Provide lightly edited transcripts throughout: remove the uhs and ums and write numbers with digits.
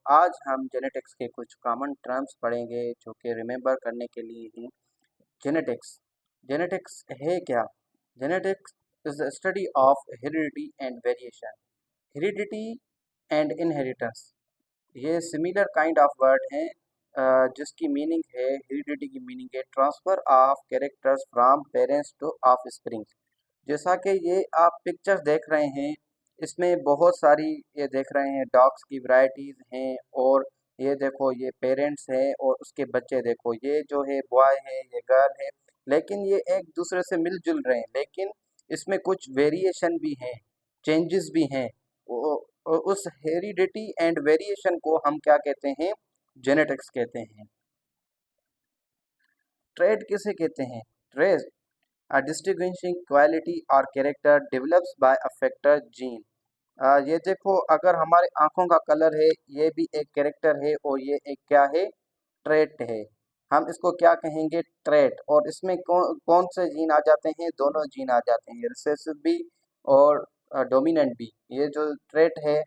आज हम जेनेटिक्स के कुछ कॉमन टर्म्स पढ़ेंगे जो कि रिमेंबर करने के लिए हैं। जेनेटिक्स जेनेटिक्स है क्या? Genetics is the study of heredity and variation. Heredity and inheritance ये सिमिलर काइंड ऑफ वर्ड हैं, जिसकी मीनिंग है, हेरिडिटी की मीनिंग है transfer of characters from parents two of spring. जैसा कि ये आप पिक्चर्स देख रहे हैं, इसमें बहुत सारी ये देख रहे हैं डॉग्स की वैरायटीज हैं। और ये देखो, ये पेरेंट्स हैं और उसके बच्चे देखो, ये जो है बॉय है, ये गर्ल है। लेकिन ये एक दूसरे से मिलजुल रहे हैं, लेकिन इसमें कुछ वेरिएशन भी हैं, चेंजेस भी हैं। उस हेरिडिटी एंड वेरिएशन को हम क्या कहते हैं? जेनेटिक्स कहते हैं। ट्रेड किसे कहते हैं? Trade a distinguishing quality or character develops by a factor gene। ये देखो, अगर हमारे आंखों का कलर है, ये भी एक कैरेक्टर है और ये एक क्या है? ट्रेट है। हम इसको क्या कहेंगे? ट्रेट। और इसमें कौन कौन से जीन आ जाते हैं? दोनों जीन आ जाते हैं, रिसेसिव भी और डोमिनेंट भी। ये जो ट्रेट है,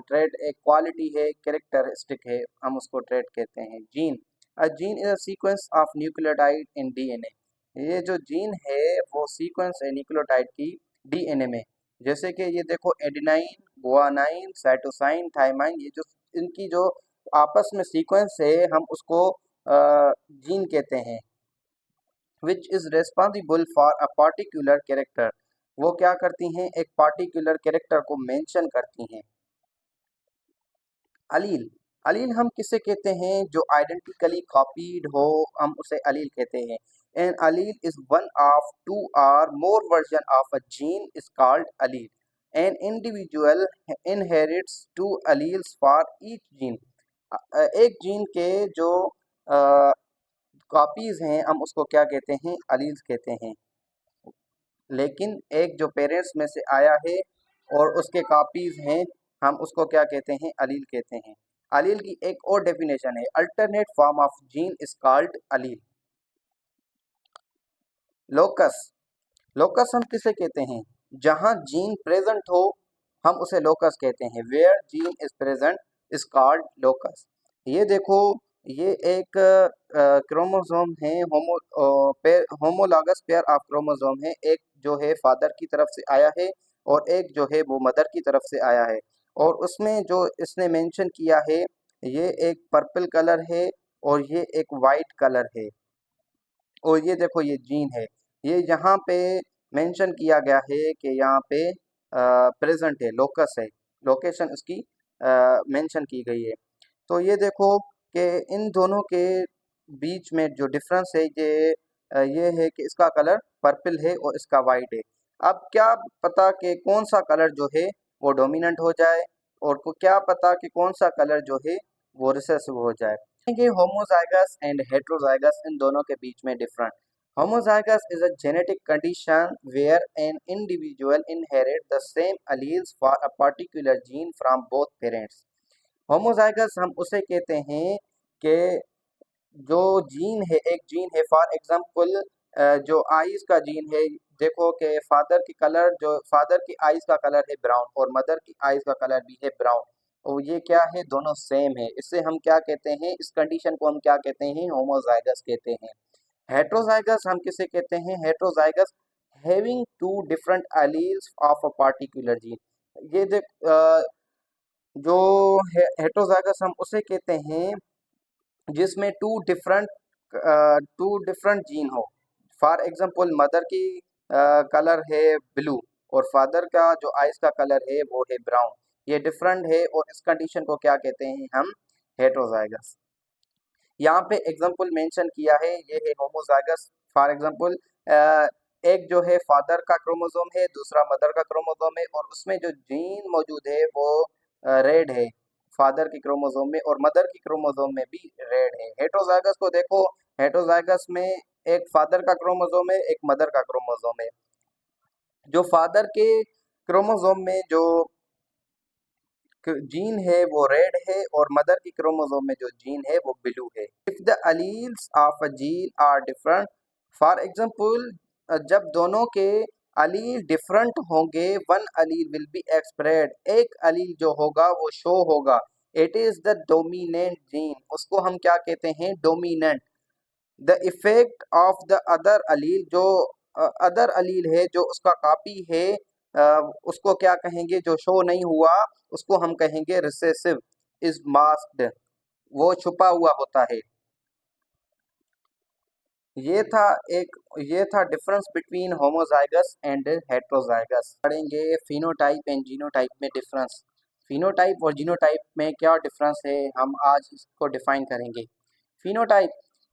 ट्रेट एक क्वालिटी है, कैरेक्टरिस्टिक है, हम उसको ट्रेट कहते हैं। Gene, a gene is a sequence of nucleotide in DNA. ये जो जीन है वो सीक्वेंस है न्यूक्लियोटाइड की डीएनए में। जैसे कि ये देखो, एडेनाइन, गुआनाइन, साइटोसाइन, थाइमाइन, ये जो इनकी जो आपस में सीक्वेंस है, हम उसको जीन कहते हैं। Which is responsible for a particular character. वो क्या करती हैं? एक पार्टिकुलर कैरेक्टर को मेंशन करती हैं। अलील, अलील हम किसे कहते हैं? जो आइडेंटिकली कॉपीड हो, हम उसे अलील कहते हैं। An allele is one of two or more version of a gene is called allele. An individual inherits two alleles for each gene. एक जीन के जो कॉपीज हैं, हम उसको क्या कहते हैं? अलील्स कहते हैं। लेकिन एक जो पेरेंट्स में से आया है और उसके कॉपीज हैं, हम उसको क्या कहते हैं? अलील कहते हैं। अलील की एक और डेफिनेशन है, alternate form of gene is called allele. Locus, locus हम किसे कहते हैं? जहां जीन प्रेजेंट हो, हम उसे लोकस कहते हैं। Where gene is present is called locus. ये देखो, ये एक क्रोमोसोम है, होमोलॉगस पेयर ऑफ क्रोमोसोम है। एक जो है फादर की तरफ से आया है और एक जो है वो मदर की तरफ से आया है। और उसमें जो इसने मेंशन किया है, ये एक पर्पल कलर है और ये एक वाइट कलर है। और ये देखो, ये जीन है, ये यहाँ पे मेंशन किया गया है कि यहाँ पे प्रेजेंट है, लोकस है, लोकेशन उसकी मेंशन की गई है। तो ये देखो कि इन दोनों के बीच में जो डिफरेंस है, ये है कि इसका कलर पर्पल है और इसका वाइट है। अब क्या पता कि कौन सा कलर जो है वो डोमिनेंट हो जाए, और को क्या पता कि कौन सा कलर जो है वो रिसेसिव हो जाए। कि होमोजाइगस एंड हेट्रोजाइगस, इन दोनों के बीच में different. Homozygous is a genetic condition where an individual inherit the same alleles for a particular gene from both parents. Homozygous हम उसे कहते हैं कि जो जीन है, एक जीन है, फॉर एग्जांपल जो आईज का जीन है। देखो कि फादर की कलर, जो फादर की आईज का कलर है ब्राउन और मदर की आईज का कलर भी है ब्राउन। और ये क्या है? दोनों सेम है। इससे हम क्या कहते हैं? इस कंडीशन को हम क्या कहते हैं? होमोजाइगस कहते हैं। हेट्रोजाइगस हम किसे कहते हैं? Heterozygous having two different alleles of a particular gene. ये देख, जो हेट्रोजाइगस हम उसे कहते हैं जिसमें टू डिफरेंट जीन हो। फॉर एग्जांपल, मदर की कलर है ब्लू और फादर का जो आइस का कलर है वो है ब्राउन। ये डिफरेंट है और इस कंडीशन को क्या कहते हैं हम? हेट्रोजाइगस। यहाँ पे एग्जांपल मेंशन किया है, ये है होमोजाइगस। फॉर एग्जांपल, एक जो है फादर का क्रोमोसोम है, दूसरा मदर का क्रोमोसोम है, और उसमें जो जीन मौजूद है वो रेड है फादर की क्रोमोसोम में, और मदर की क्रोमोसोम में भी रेड है। हेट्रोजाइगस को देखो, हेट्रोजाइगस में एक फादर का क्रोमोसोम है, एक मदर का क्रोमोसोम है। जो फादर के क्रोमोसोम में जो जीन है वो रेड है और मदर की क्रोमोसोम में जो जीन है वो ब्लू है। If the alleles of a gene are different, for example, जब दोनों के अलील डिफरेंट होंगे, one allele will be expressed, एक अलील जो होगा वो शो होगा it is the dominant gene, उसको हम क्या कहते हैं, dominant. The effect of the other allele, जो अदर अलील है, जो उसका कॉपी है, उसको क्या कहेंगे, जो शो नहीं हुआ, उसको हम कहेंगे रिसेसिव, इज मास्क्ड, वो छुपा हुआ होता है। ये था एक ये था difference between homozygous and heterozygous. पढ़ेंगे फिनोटाइप एंड जीनोटाइप में डिफरेंस। फिनोटाइप और जीनोटाइप में क्या डिफरेंस है, हम आज इसको डिफाइन करेंगे। फिनोटाइप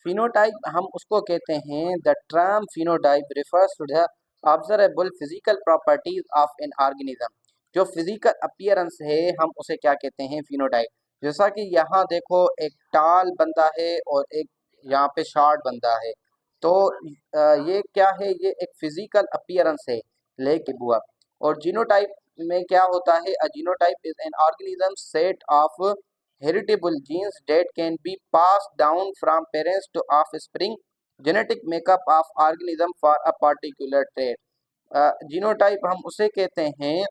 फिनोटाइप हम उसको कहते हैं, the term phenotype refers to the observable physical properties of an organism. जो फिजिकल अपीयरेंस है, हम उसे क्या कहते हैं, फिनोटाइप। जैसा कि यहाँ देखो, एक टाल बंदा है और एक यहाँ पे शॉर्ट बंदा है। तो ये क्या है, ये एक फिजिकल अपीयरेंस है, लेके बुआ। और जीनोटाइप में क्या होता है, a genotype is an organism set of heritable genes that can be passed down from parents to offspring, genetic makeup of organism for a particular trait. Genotype हम उसे कहते हैं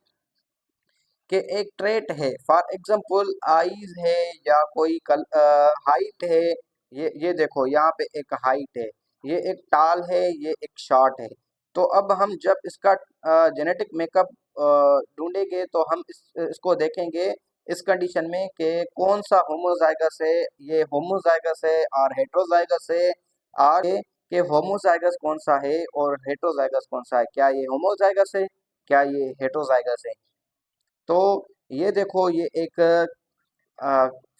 कि एक ट्रेट है, फॉर एग्जांपल आईज है, या कोई हाइट है। ये देखो, यहाँ पे एक हाइट है, ये एक टाल है, ये एक शॉर्ट है। तो अब हम जब इसका जेनेटिक मेकअप ढूंढेंगे, तो हम इसको देखेंगे इस कंडीशन में कि कौन सा होमोजाइगस है, ये होमोजाइगस है और हेट्रोजाइगस है, और कि होमोजाइगस कौन सा है और हेट्रोजाइगस कौन सा है, क्या ये होमोजाइगस है, क्या ये हेट्रोजाइगस है। तो ये देखो, ये एक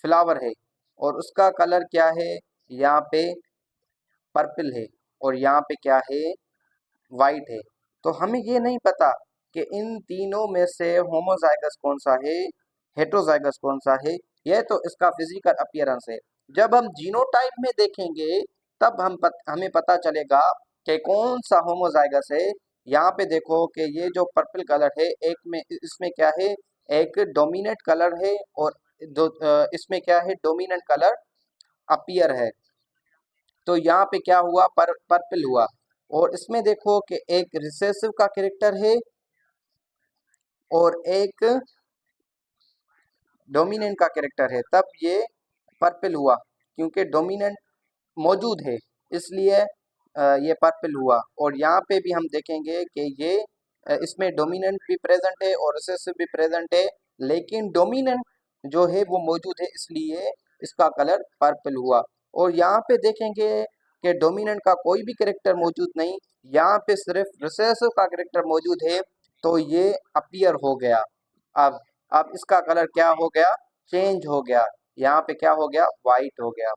फ्लावर है और उसका कलर क्या है, यहाँ पे पर्पल है और यहाँ पे क्या है, वाइट है। तो हमें ये नहीं पता कि इन तीनों में से होमोजाइगस कौन सा है, हेट्रोजाइगस कौन सा है। यह तो इसका फिजिकल अपीयरेंस है। जब हम जीनोटाइप में देखेंगे, तब हमें पता चलेगा कि कौन सा होमोजाइगस है। यहाँ पे देखो कि ये जो पर्पल कलर है, एक में इसमें क्या है, एक डोमिनेंट कलर है, और इसमें क्या है, डोमिनेंट कलर अपीयर है। तो यहाँ पे क्या हुआ, पर्पल हुआ। और इसमें देखो कि एक रिसेसिव का कैरेक्टर है और एक डोमिनेंट का कैरेक्टर है, तब ये पर्पल हुआ। क्योंकि डोमिनेंट मौजूद है, इसलिए ये पर्पल हुआ। और यहाँ पे भी हम देखेंगे कि ये इसमें डोमिनेंट भी प्रेजेंट है और रिसेसिव भी प्रेजेंट है, लेकिन डोमिनेंट जो है वो मौजूद है, इसलिए इसका कलर पर्पल हुआ। और यहाँ पे देखेंगे कि डोमिनेंट का कोई भी कैरेक्टर मौजूद नहीं, यहाँ पे सिर्फ रिसेसिव का कैरेक्टर मौजूद है, तो ये अपीयर हो गया। अब अब इसका कलर क्या हो गया, चेंज हो गया। यहाँ पे क्या हो गया, वाइट हो गया।